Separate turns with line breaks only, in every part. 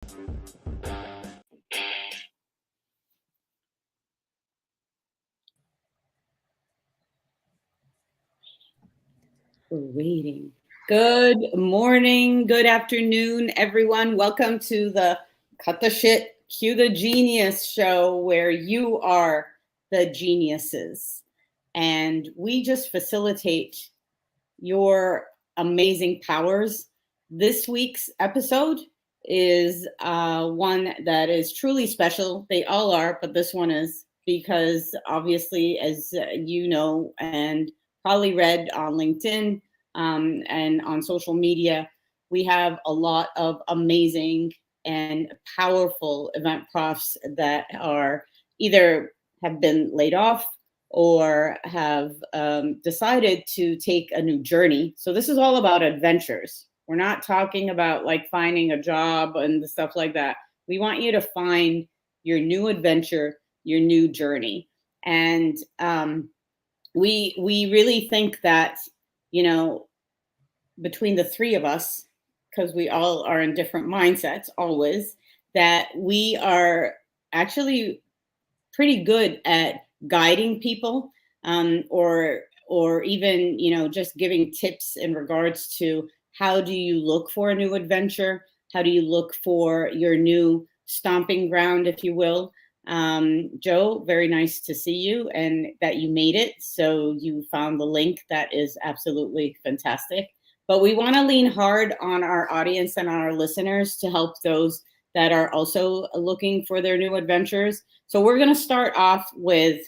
We're waiting. Good morning, good afternoon, everyone. Welcome to the Cut the Shit, Cue the Genius show, where you are the geniuses. And we just facilitate your amazing powers. This week's episode is one that is truly special. They all are, but this one is because obviously, as you know, and probably read on LinkedIn and on social media, we have a lot of amazing and powerful event profs that are either have been laid off or have decided to take a new journey. So this is all about adventures. We're not talking about like finding a job and stuff like that. We want you to find your new adventure, your new journey. And we really think that, you know, between the three of us, because we all are in different mindsets always, that we are actually pretty good at guiding people, or even, you know, just giving tips in regards to how do you look for a new adventure, how do you look for your new stomping ground, if you will. Joe, very nice to see you and that you made it. So you found the link. That is absolutely fantastic. But we want to lean hard on our audience and on our listeners to help those that are also looking for their new adventures. So we're going to start off with,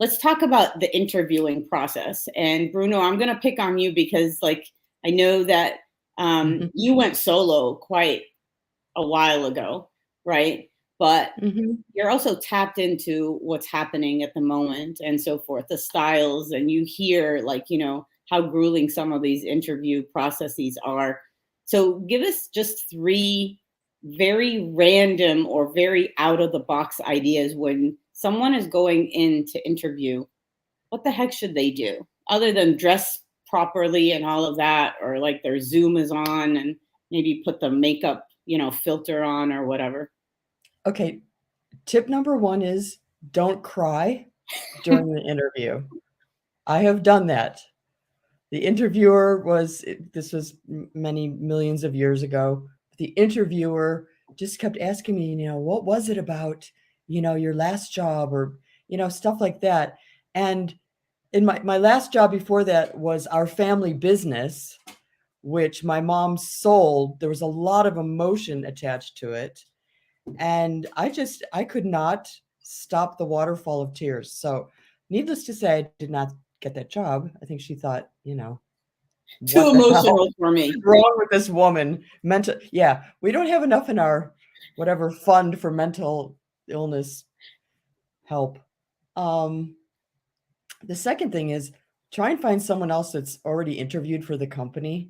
let's talk about the interviewing process. And Bruno, I'm going to pick on you because like, I know that you went solo quite a while ago, right? But you're also tapped into what's happening at the moment and so forth, the styles, and you hear like, you know, how grueling some of these interview processes are. So give us just three very random or very out of the box ideas when someone is going in to interview. What the heck should they do other than dress properly and all of that, or like their Zoom is on and maybe put the makeup, you know, filter on or whatever?
Okay. Tip number one is don't cry during the interview. I have done that. The interviewer this was many millions of years ago. The interviewer just kept asking me, you know, what was it about, you know, your last job or, you know, stuff like that. And in my last job before that was our family business, which my mom sold. There was a lot of emotion attached to it. And I could not stop the waterfall of tears. So needless to say, I did not get that job. I think she thought, you know,
Too
what the hell
emotional for me.
is wrong with this woman? We don't have enough in our whatever fund for mental illness help. The second thing is try and find someone else that's already interviewed for the company,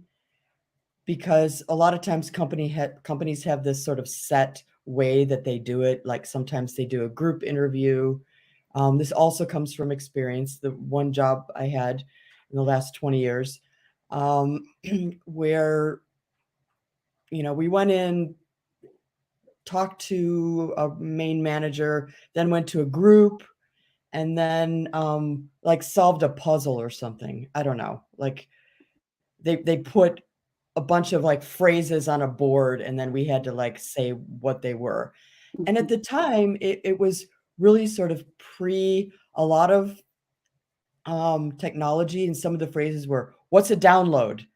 because a lot of times companies have this sort of set way that they do it. Like sometimes they do a group interview. This also comes from experience. The one job I had in the last 20 years, where, you know, we went in, talked to a main manager, then went to a group, and then like solved a puzzle or something. I don't know. Like they put a bunch of like phrases on a board, and then we had to like say what they were. And at the time, it was really sort of pre a lot of technology, and some of the phrases were, "What's a download?"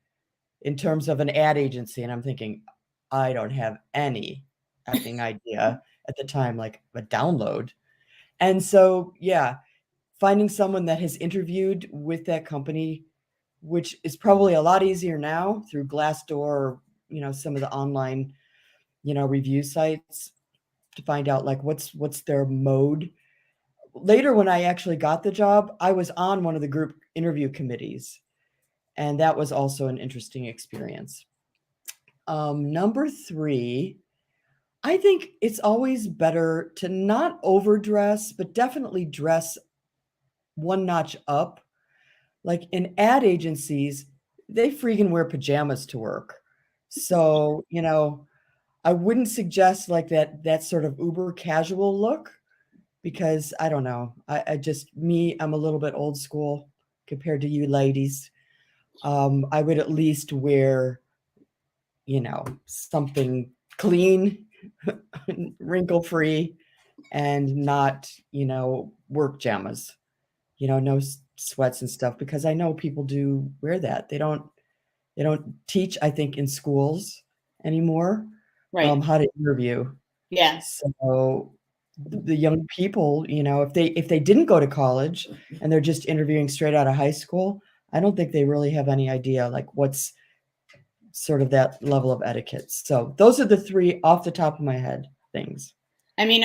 in terms of an ad agency, and I'm thinking, I don't have any effing idea at the time, like a download. And so, yeah, finding someone that has interviewed with that company, which is probably a lot easier now through Glassdoor or, you know, some of the online, you know, review sites, to find out like what's their mode. Later, when I actually got the job, I was on one of the group interview committees, and that was also an interesting experience. Number three, I think it's always better to not overdress, but definitely dress one notch up. Like in ad agencies, they freaking wear pajamas to work. So, you know, I wouldn't suggest like that sort of uber casual look, because I don't know. I just, I'm a little bit old school compared to you ladies. I would at least wear, something clean, wrinkle free, and not, work jammas, no sweats and stuff, because I know people do wear that. They don't teach, I think, in schools anymore,
Right.
how to interview.
Yeah.
So the young people, if they didn't go to college and they're just interviewing straight out of high school, I don't think they really have any idea like what's sort of that level of etiquette. So those are the three off the top of my head things.
I mean,